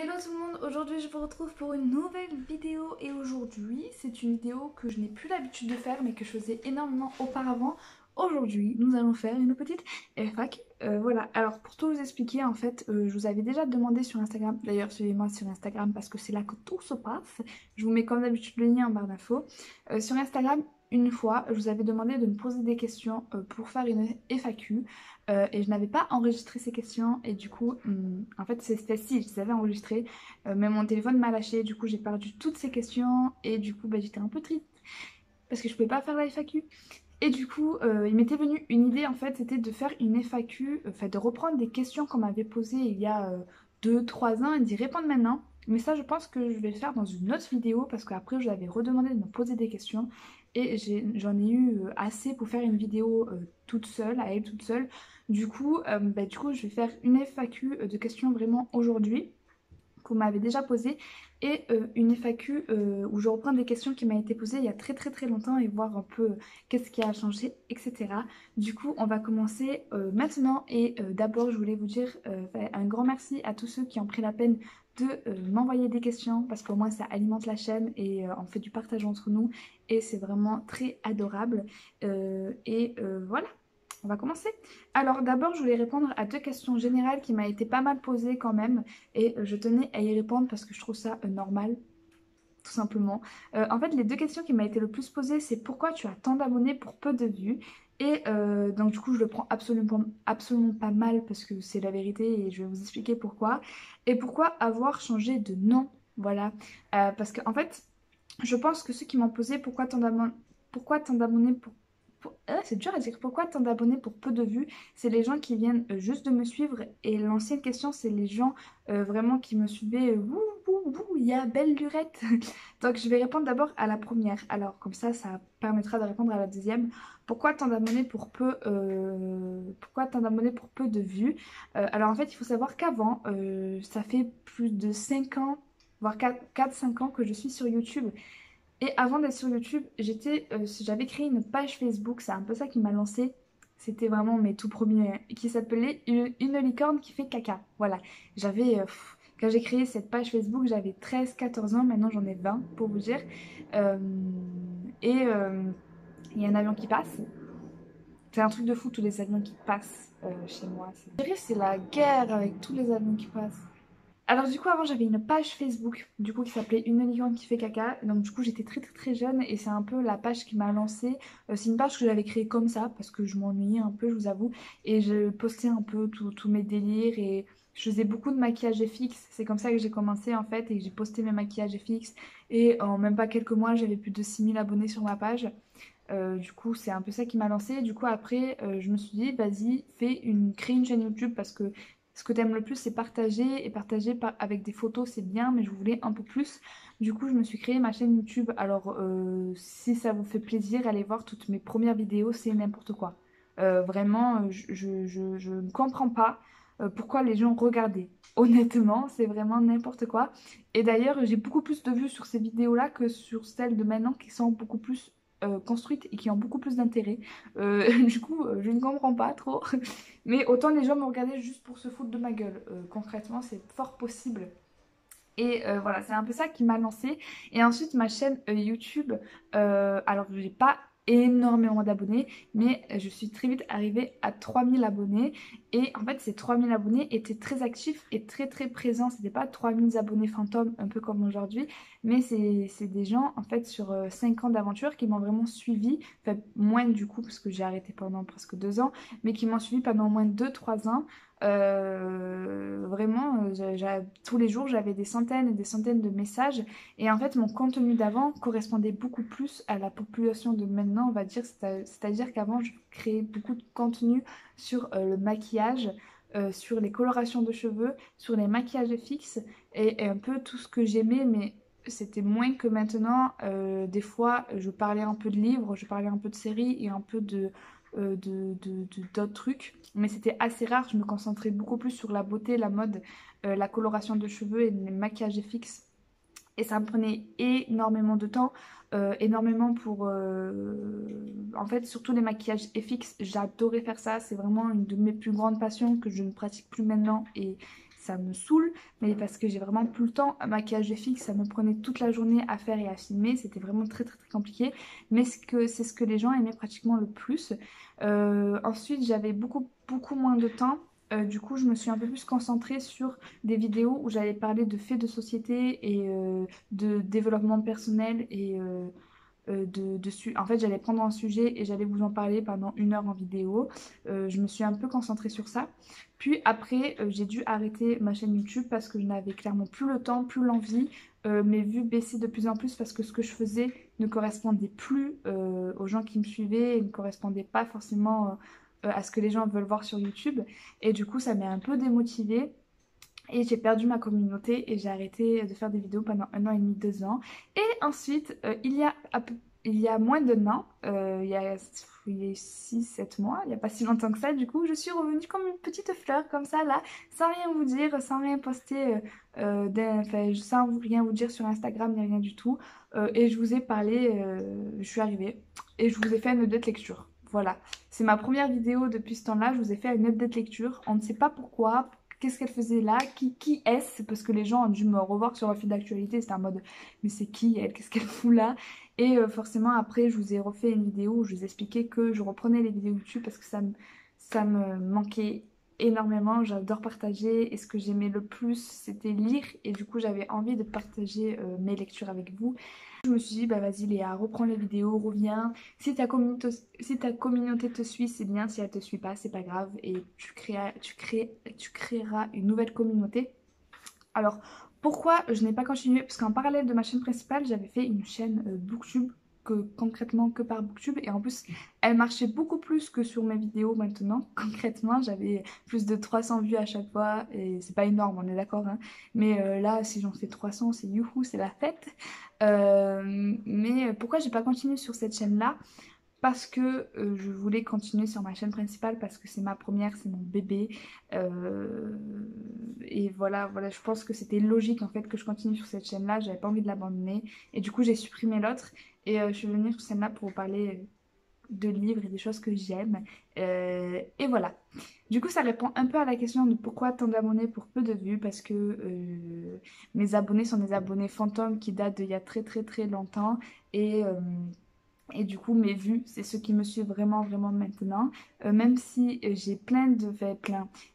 Hello tout le monde, aujourd'hui je vous retrouve pour une nouvelle vidéo et aujourd'hui c'est une vidéo que je n'ai plus l'habitude de faire mais que je faisais énormément auparavant. Aujourd'hui nous allons faire une petite FAQ. Voilà, alors pour tout vous expliquer en fait je vous avais déjà demandé sur Instagram, d'ailleurs suivez-moi sur Instagram parce que c'est là que tout se passe. Je vous mets comme d'habitude le lien en barre d'infos. Sur Instagram une fois je vous avais demandé de me poser des questions pour faire une FAQ. Et je n'avais pas enregistré ces questions et du coup en fait c'était si je les avais enregistrées mais mon téléphone m'a lâché, du coup j'ai perdu toutes ces questions et du coup j'étais un peu triste parce que je pouvais pas faire la FAQ. Et du coup il m'était venu une idée en fait, c'était de faire une FAQ, enfin de reprendre des questions qu'on m'avait posées il y a 2-3 ans et d'y répondre maintenant. Mais ça je pense que je vais le faire dans une autre vidéo parce qu'après je vous avais redemandé de me poser des questions et j'en ai eu assez pour faire une vidéo toute seule, à elle toute seule. Du coup, je vais faire une FAQ de questions vraiment aujourd'hui qu'on m'avait déjà posées et une FAQ où je reprends des questions qui m'ont été posées il y a très très très longtemps et voir un peu qu'est-ce qui a changé, etc. Du coup, on va commencer maintenant et d'abord, je voulais vous dire un grand merci à tous ceux qui ont pris la peine de m'envoyer des questions parce qu'au moins ça alimente la chaîne et on fait du partage entre nous et c'est vraiment très adorable. Voilà. On va commencer. Alors d'abord, je voulais répondre à deux questions générales qui m'ont été pas mal posées quand même et je tenais à y répondre parce que je trouve ça normal, tout simplement. En fait, les deux questions qui m'ont été le plus posées, c'est pourquoi tu as tant d'abonnés pour peu de vues? Et donc du coup, je le prends absolument pas mal parce que c'est la vérité et je vais vous expliquer pourquoi. Et pourquoi avoir changé de nom? Voilà. Parce qu'en fait, je pense que ceux qui m'ont posé pourquoi tant d'abonnés c'est dur à dire. Pourquoi tant d'abonnés pour peu de vues? C'est les gens qui viennent juste de me suivre. Et l'ancienne question, c'est les gens vraiment qui me suivaient. Wouh, wouh, wouh, il y a belle lurette. Donc je vais répondre d'abord à la première. Alors comme ça permettra de répondre à la deuxième. Pourquoi tant d'abonnés pour peu de vues? Alors en fait, il faut savoir qu'avant, ça fait plus de 5 ans, voire 4-5 ans que je suis sur YouTube. Et avant d'être sur YouTube, j'avais créé une page Facebook, c'est un peu ça qui m'a lancée. C'était vraiment mes tout premiers, qui s'appelait une licorne qui fait caca. Voilà, quand j'ai créé cette page Facebook, j'avais 13-14 ans, maintenant j'en ai 20 pour vous dire. Euh, il y a un avion qui passe. C'est un truc de fou, tous les avions qui passent chez moi. Je dirais que c'est la guerre avec tous les avions qui passent. Alors du coup avant j'avais une page Facebook du coup qui s'appelait Une licorne qui fait caca. Donc du coup j'étais très très très jeune et c'est un peu la page qui m'a lancée. C'est une page que j'avais créée comme ça parce que je m'ennuyais un peu je vous avoue. Et je postais un peu tous mes délires et je faisais beaucoup de maquillage FX. C'est comme ça que j'ai commencé en fait et j'ai posté mes maquillages FX. Et en même pas quelques mois j'avais plus de 6 000 abonnés sur ma page. Du coup, c'est un peu ça qui m'a lancée. Du coup, après, je me suis dit, vas-y, crée une chaîne YouTube parce que ce que t'aimes le plus, c'est partager. Et partager avec des photos, c'est bien, mais je voulais un peu plus. Du coup, je me suis créé ma chaîne YouTube. Alors, si ça vous fait plaisir, allez voir toutes mes premières vidéos, c'est n'importe quoi. Vraiment, je ne comprends pas pourquoi les gens regardaient. Honnêtement, c'est vraiment n'importe quoi. Et d'ailleurs, j'ai beaucoup plus de vues sur ces vidéos-là que sur celles de maintenant qui sont beaucoup plus construites et qui ont beaucoup plus d'intérêt. Du coup, je ne comprends pas trop. Mais autant les gens me regardaient juste pour se foutre de ma gueule. Concrètement, c'est fort possible. Et voilà, c'est un peu ça qui m'a lancée. Et ensuite, ma chaîne YouTube, alors j'ai pas énormément d'abonnés, mais je suis très vite arrivée à 3 000 abonnés. Et en fait, ces 3 000 abonnés étaient très actifs et très très présents. C'était pas 3 000 abonnés fantômes, un peu comme aujourd'hui, mais c'est des gens, en fait, sur 5 ans d'aventure qui m'ont vraiment suivi. Enfin, moins du coup, parce que j'ai arrêté pendant presque 2 ans, mais qui m'ont suivi pendant au moins 2-3 ans. Vraiment, tous les jours, j'avais des centaines et des centaines de messages. Et en fait, mon contenu d'avant correspondait beaucoup plus à la population de maintenant, on va dire. C'est-à-dire qu'avant, je créais beaucoup de contenu sur le maquillage, sur les colorations de cheveux, sur les maquillages fixes et un peu tout ce que j'aimais, mais c'était moins que maintenant. Des fois, je parlais un peu de livres, je parlais un peu de séries et un peu d'autres trucs. Mais c'était assez rare, je me concentrais beaucoup plus sur la beauté, la mode, la coloration de cheveux et les maquillages fixes. Et ça me prenait énormément de temps, énormément pour... En fait, surtout les maquillages FX, j'adorais faire ça. C'est vraiment une de mes plus grandes passions que je ne pratique plus maintenant. Et ça me saoule, mais parce que j'ai vraiment plus le temps. Un maquillage fixe, ça me prenait toute la journée à faire et à filmer, c'était vraiment très très très compliqué, mais c'est ce que les gens aimaient pratiquement le plus. Ensuite, j'avais beaucoup moins de temps. Du coup, je me suis un peu plus concentrée sur des vidéos où j'allais parler de faits de société et de développement personnel et en fait, j'allais prendre un sujet et j'allais vous en parler pendant 1 heure en vidéo. Je me suis un peu concentrée sur ça. Puis après, j'ai dû arrêter ma chaîne YouTube parce que je n'avais clairement plus le temps, plus l'envie. Mes vues baissaient de plus en plus parce que ce que je faisais ne correspondait plus aux gens qui me suivaient et ne correspondait pas forcément à ce que les gens veulent voir sur YouTube. Et du coup, ça m'a un peu démotivée. Et j'ai perdu ma communauté et j'ai arrêté de faire des vidéos pendant 1 an et demi, 2 ans. Et ensuite, il y a moins d'1 an, il y a 6, 7 mois, il n'y a pas si longtemps que ça, du coup, je suis revenue comme une petite fleur, comme ça, là, sans rien vous dire, sans rien poster, enfin, sans rien vous dire sur Instagram, ni rien du tout. Et je vous ai parlé, je suis arrivée, et je vous ai fait une update lecture. Voilà, c'est ma première vidéo depuis ce temps-là, je vous ai fait une update lecture. On ne sait pas pourquoi. Qu'est-ce qu'elle faisait là? Qui est-ce? Parce que les gens ont dû me revoir sur leur fil d'actualité. C'était en mode, mais c'est qui elle? Qu'est-ce qu'elle fout là? Et forcément, après, je vous ai refait une vidéo où je vous expliquais que je reprenais les vidéos YouTube parce que ça me manquait énormément. J'adore partager et ce que j'aimais le plus, c'était lire. Et du coup, j'avais envie de partager mes lectures avec vous. Je me suis dit, bah vas-y Léa, reprends les vidéos, reviens. Si ta communauté te suit, c'est bien. Si elle te suit pas, c'est pas grave. Et tu créeras une nouvelle communauté. Alors, pourquoi je n'ai pas continué? Parce qu'en parallèle de ma chaîne principale, j'avais fait une chaîne Booktube, concrètement que par Booktube. Et en plus, elle marchait beaucoup plus que sur mes vidéos maintenant. Concrètement, j'avais plus de 300 vues à chaque fois. Et c'est pas énorme, on est d'accord, hein. Mais là, si j'en fais 300, c'est youhou, c'est la fête. Mais pourquoi j'ai pas continué sur cette chaîne-là? Parce que je voulais continuer sur ma chaîne principale parce que c'est ma première, c'est mon bébé. Euh, et voilà, je pense que c'était logique en fait que je continue sur cette chaîne-là. J'avais pas envie de l'abandonner. Et du coup, j'ai supprimé l'autre. Et je suis venue sur celle-là pour vous parler de livres et des choses que j'aime. Et voilà. Du coup, ça répond un peu à la question de pourquoi tant d'abonnés pour peu de vues. Parce que mes abonnés sont des abonnés fantômes qui datent d'il y a très très très longtemps. Et du coup, mes vues, c'est ceux qui me suivent vraiment, vraiment maintenant. Même si j'ai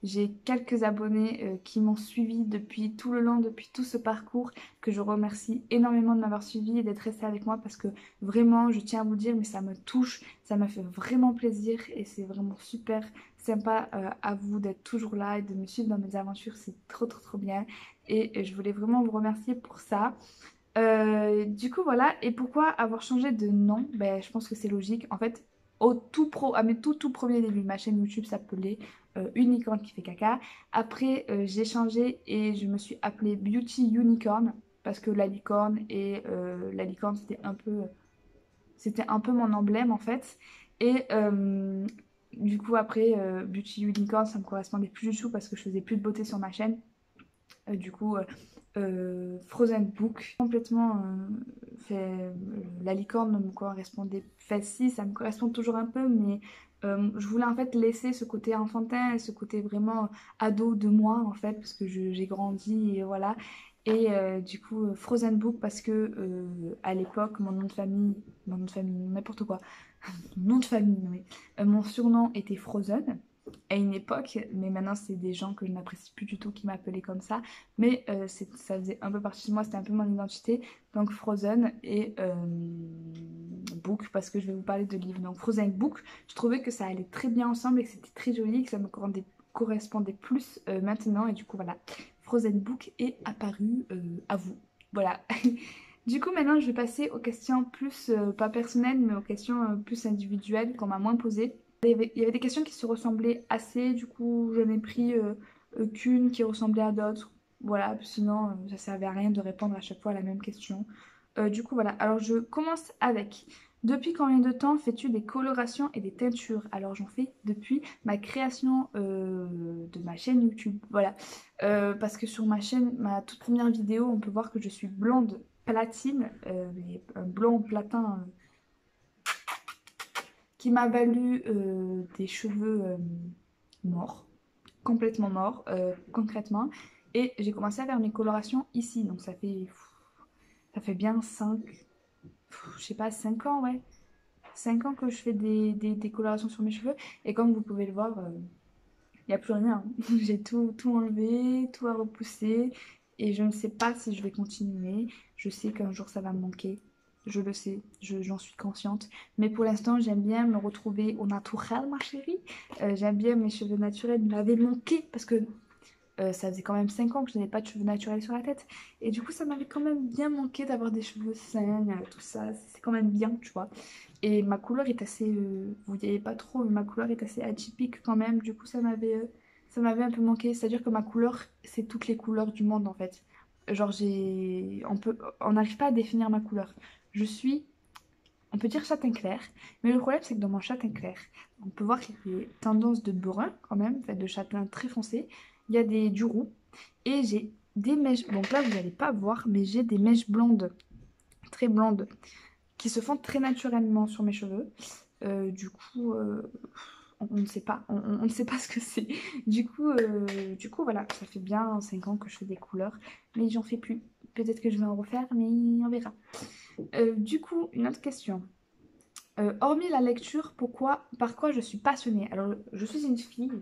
j'ai quelques abonnés qui m'ont suivi depuis tout le long, depuis tout ce parcours, que je remercie énormément de m'avoir suivi et d'être resté avec moi parce que vraiment, je tiens à vous dire, mais ça me touche, ça m'a fait vraiment plaisir et c'est vraiment super sympa à vous d'être toujours là et de me suivre dans mes aventures. C'est trop, trop, trop bien. Et je voulais vraiment vous remercier pour ça. Du coup, voilà. Et pourquoi avoir changé de nom? Ben, je pense que c'est logique. En fait, à mes tout premiers débuts, ma chaîne YouTube s'appelait Unicorn qui fait caca. Après, j'ai changé et je me suis appelée Beauty Unicorn parce que la licorne, c'était un peu mon emblème en fait. Et du coup, après, Beauty Unicorn, ça me correspondait plus du tout parce que je faisais plus de beauté sur ma chaîne. Du coup, Frozen Book, complètement la licorne ne me correspondait. Enfin, si, ça me correspond toujours un peu, mais je voulais en fait laisser ce côté enfantin et ce côté vraiment ado de moi en fait, parce que j'ai grandi et voilà. Et du coup, Frozen Book, parce que à l'époque, mon nom de famille, n'importe quoi, mon nom de famille, non, mais, mon surnom était Frozen à une époque, mais maintenant c'est des gens que je n'apprécie plus du tout qui m'appelaient comme ça. Mais ça faisait un peu partie de moi, c'était un peu mon identité. Donc Frozen et Book, parce que je vais vous parler de livres. Donc Frozen Book, je trouvais que ça allait très bien ensemble et que c'était très joli, que ça me correspondait plus maintenant. Et du coup voilà, Frozen Book est apparu à vous. Voilà. Du coup, maintenant, je vais passer aux questions plus, pas personnelles, mais aux questions plus individuelles qu'on m'a moins posées. Il y avait des questions qui se ressemblaient assez, du coup j'en ai pris qu'une qui ressemblait à d'autres. Voilà, sinon ça servait à rien de répondre à chaque fois à la même question. Du coup voilà, alors je commence avec: depuis combien de temps fais-tu des colorations et des teintures? Alors j'en fais depuis ma création de ma chaîne YouTube. Voilà. Parce que sur ma chaîne, ma toute première vidéo, on peut voir que je suis blonde platine, mais un blond platin qui m'a valu des cheveux morts, complètement morts, concrètement. Et j'ai commencé à faire mes colorations ici. Donc ça fait bien 5, je sais pas, 5 ans, ouais. 5 ans que je fais des colorations sur mes cheveux. Et comme vous pouvez le voir, il n'y a plus rien. J'ai tout enlevé, tout à repousser. Et je ne sais pas si je vais continuer. Je sais qu'un jour ça va me manquer. Je le sais, j'en suis consciente. Mais pour l'instant, j'aime bien me retrouver au naturel, ma chérie. J'aime bien mes cheveux naturels. Ils m'avaient manqué parce que ça faisait quand même 5 ans que je n'avais pas de cheveux naturels sur la tête. Et du coup, ça m'avait quand même bien manqué d'avoir des cheveux sains, tout ça. C'est quand même bien, tu vois. Et ma couleur est assez... vous voyez pas trop, mais ma couleur est assez atypique quand même. Du coup, ça m'avait un peu manqué. C'est-à-dire que ma couleur, c'est toutes les couleurs du monde, en fait. Genre, on n'arrive pas à définir ma couleur. Je suis... On peut dire châtain clair, mais le problème c'est que dans mon châtain clair, on peut voir qu'il y a des tendances de brun quand même, en fait, de châtain très foncé. Il y a du roux et j'ai des mèches. Donc là, vous n'allez pas voir, mais j'ai des mèches blondes, très blondes, qui se font très naturellement sur mes cheveux. Du coup, on ne sait pas, on ne sait pas ce que c'est. Du coup, voilà, ça fait bien 5 ans que je fais des couleurs, mais j'en fais plus. Peut-être que je vais en refaire, mais on verra. Du coup, une autre question. Hormis la lecture, par quoi je suis passionnée? Alors, je suis une fille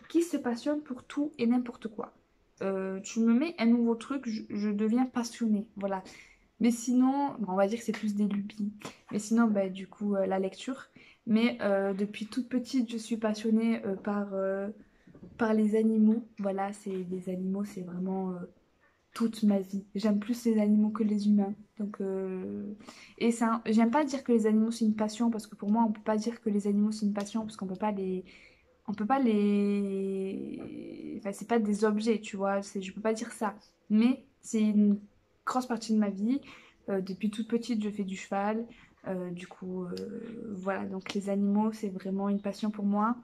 qui se passionne pour tout et n'importe quoi. Tu me mets un nouveau truc, je deviens passionnée. Voilà. Mais sinon, bon, on va dire que c'est plus des lubies. Mais sinon, bah, du coup, la lecture. Mais depuis toute petite, je suis passionnée par les animaux. Voilà, les animaux, c'est vraiment toute ma vie. J'aime plus les animaux que les humains. Donc, et j'aime pas dire que les animaux c'est une passion parce que pour moi on peut pas dire que les animaux c'est une passion parce qu'on peut pas les, enfin c'est pas des objets, tu vois. Je peux pas dire ça. Mais c'est une grosse partie de ma vie. Depuis toute petite je fais du cheval. Voilà. Donc les animaux c'est vraiment une passion pour moi.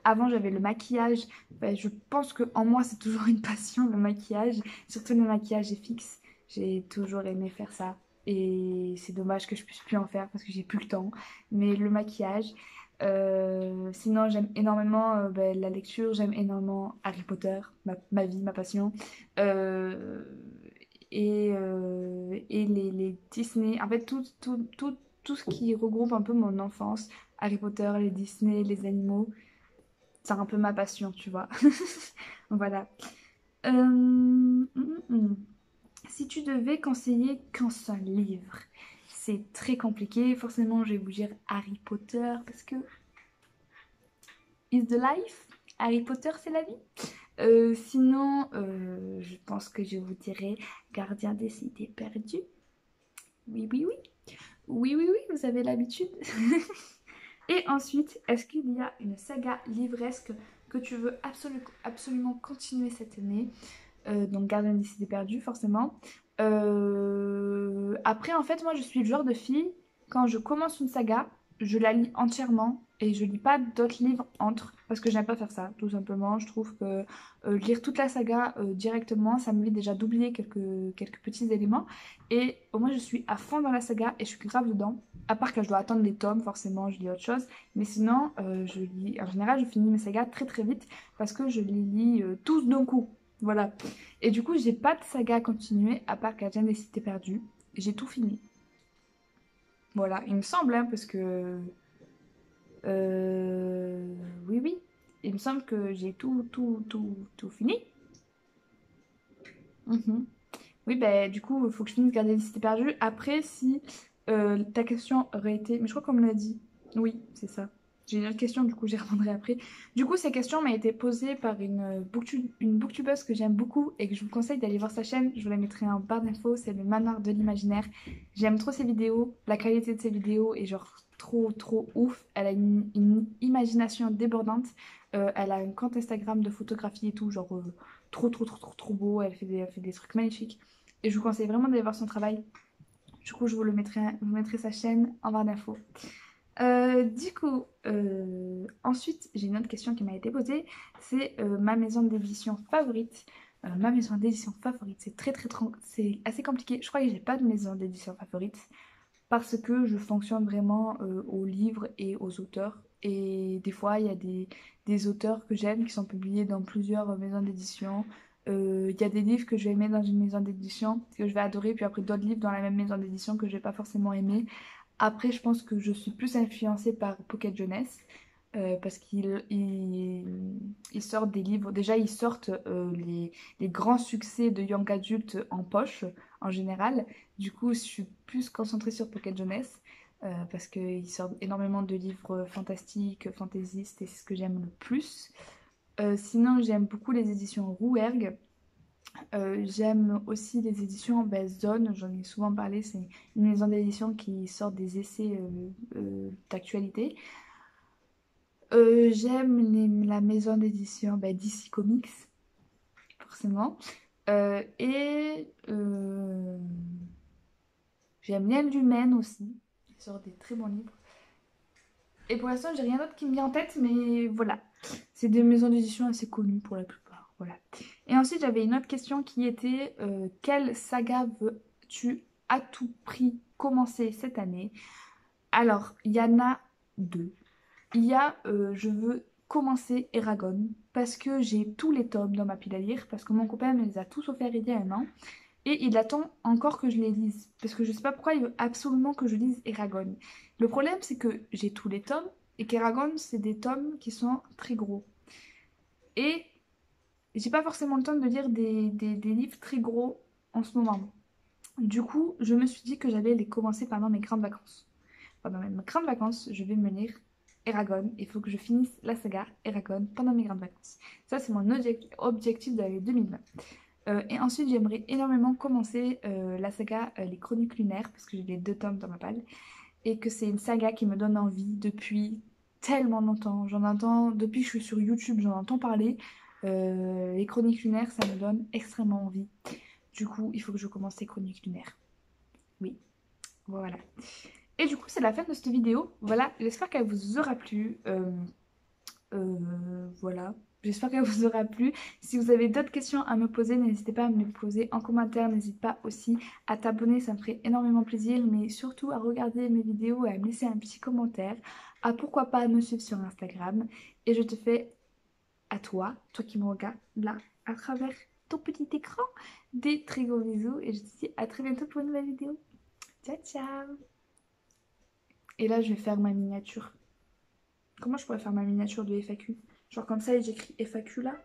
Avant, j'avais le maquillage. Ben, je pense que en moi, c'est toujours une passion, le maquillage. Surtout le maquillage fixe. J'ai toujours aimé faire ça. Et c'est dommage que je puisse plus en faire parce que j'ai plus le temps. Mais le maquillage. Sinon, j'aime énormément ben, la lecture. J'aime énormément Harry Potter, ma vie, ma passion. Euh, et les Disney. En fait, tout ce qui regroupe un peu mon enfance. Harry Potter, les Disney, les animaux. C'est un peu ma passion, tu vois. Voilà. Si tu devais conseiller qu'un seul livre, c'est très compliqué. Forcément, je vais vous dire Harry Potter parce que is the life. Harry Potter, c'est la vie. Sinon, je pense que je vous dirais Gardien des cités perdues. Oui, oui, oui. Oui, oui, oui, vous avez l'habitude. Et ensuite, est-ce qu'il y a une saga livresque que tu veux absolument continuer cette année? Donc Gardien des cités perdues, forcément. Après, en fait, moi, je suis le genre de fille, quand je commence une saga, je la lis entièrement et je lis pas d'autres livres entre, parce que j'aime pas faire ça, tout simplement. Je trouve que lire toute la saga directement, ça m'évite déjà d'oublier quelques petits éléments. Et au moins, je suis à fond dans la saga et je suis grave dedans. À part que je dois attendre les tomes, forcément, je lis autre chose. Mais sinon, en général, je finis mes sagas très très vite parce que je les lis tous d'un coup. Voilà. Et du coup, j'ai pas de saga à continuer à part Gardien des cités perdues. J'ai tout fini. Voilà, il me semble, hein, parce que... Oui, oui. Il me semble que j'ai tout fini. Mhm. Oui, bah du coup, il faut que je finisse Gardien des cités perdues. Après, si ta question aurait été... Mais je crois qu'on me l'a dit. Oui, c'est ça. J'ai une autre question, du coup, j'y répondrai après. Du coup, cette question m'a été posée par une booktubeuse que j'aime beaucoup et que je vous conseille d'aller voir sa chaîne. Je vous la mettrai en barre d'infos. C'est le Manoir de l'Imaginaire. J'aime trop ses vidéos. La qualité de ses vidéos est genre trop ouf. Elle a une imagination débordante. Elle a un compte Instagram de photographie et tout, genre trop beau. Elle fait des trucs magnifiques. Et je vous conseille vraiment d'aller voir son travail. Du coup, je vous mettrai sa chaîne en barre d'infos. Ensuite, j'ai une autre question qui m'a été posée. C'est ma maison d'édition favorite. Ma maison d'édition favorite, c'est assez compliqué. Je crois que j'ai pas de maison d'édition favorite parce que je fonctionne vraiment aux livres et aux auteurs. Et des fois, il y a des auteurs que j'aime qui sont publiés dans plusieurs maisons d'édition. Il y a des livres que je vais aimer dans une maison d'édition, que je vais adorer, puis après d'autres livres dans la même maison d'édition que je vais pas forcément aimer. Après, je pense que je suis plus influencée par Pocket Jeunesse. Parce qu'ils sortent des livres. Déjà, ils sortent les grands succès de Young Adult en poche, en général. Du coup, je suis plus concentrée sur Pocket Jeunesse. Parce qu'ils sortent énormément de livres fantastiques, fantaisistes, et c'est ce que j'aime le plus. Sinon, j'aime beaucoup les éditions Rouergue. J'aime aussi les éditions Zone, j'en ai souvent parlé, c'est une maison d'édition qui sort des essais d'actualité. J'aime la maison d'édition DC Comics, forcément. Et j'aime L'Aile humaine aussi, qui sort des très bons livres. Et pour l'instant, j'ai rien d'autre qui me vient en tête, mais voilà. C'est des maisons d'édition assez connues pour la plupart. Voilà. Et ensuite, j'avais une autre question qui était quelle saga veux-tu à tout prix commencer cette année? Alors, il y en a deux. Il y a je veux commencer Eragon parce que j'ai tous les tomes dans ma pile à lire, parce que mon copain me les a tous offerts il y a un an. Et il attend encore que je les lise. Parce que je sais pas pourquoi il veut absolument que je lise Eragon. Le problème, c'est que j'ai tous les tomes et qu'Eragon, c'est des tomes qui sont très gros. Et j'ai pas forcément le temps de lire des livres très gros en ce moment. Du coup, je me suis dit que j'allais les commencer pendant mes grandes vacances. Pendant mes grandes vacances, je vais me lire Eragon. Il faut que je finisse la saga Eragon pendant mes grandes vacances. Ça, c'est mon objectif de l'année 2020. Et ensuite, j'aimerais énormément commencer la saga Les Chroniques Lunaires, parce que j'ai les deux tomes dans ma palle, et que c'est une saga qui me donne envie depuis tellement longtemps. J'en entends, depuis que je suis sur YouTube, j'en entends parler. Les Chroniques Lunaires, ça me donne extrêmement envie. Du coup, il faut que je commence les Chroniques Lunaires. Oui, voilà. Et du coup, c'est la fin de cette vidéo. Voilà, j'espère qu'elle vous aura plu. Voilà. J'espère qu'elle vous aura plu. Si vous avez d'autres questions à me poser, n'hésitez pas à me les poser en commentaire. N'hésite pas aussi à t'abonner, ça me ferait énormément plaisir. Mais surtout à regarder mes vidéos et à me laisser un petit commentaire. À pourquoi pas me suivre sur Instagram. Et je te fais à toi, toi qui me regardes là, à travers ton petit écran, des très gros bisous. Et je te dis à très bientôt pour une nouvelle vidéo. Ciao, ciao! Et là, je vais faire ma miniature. Comment je pourrais faire ma miniature de FAQ? Genre comme ça et j'écris FAQ là.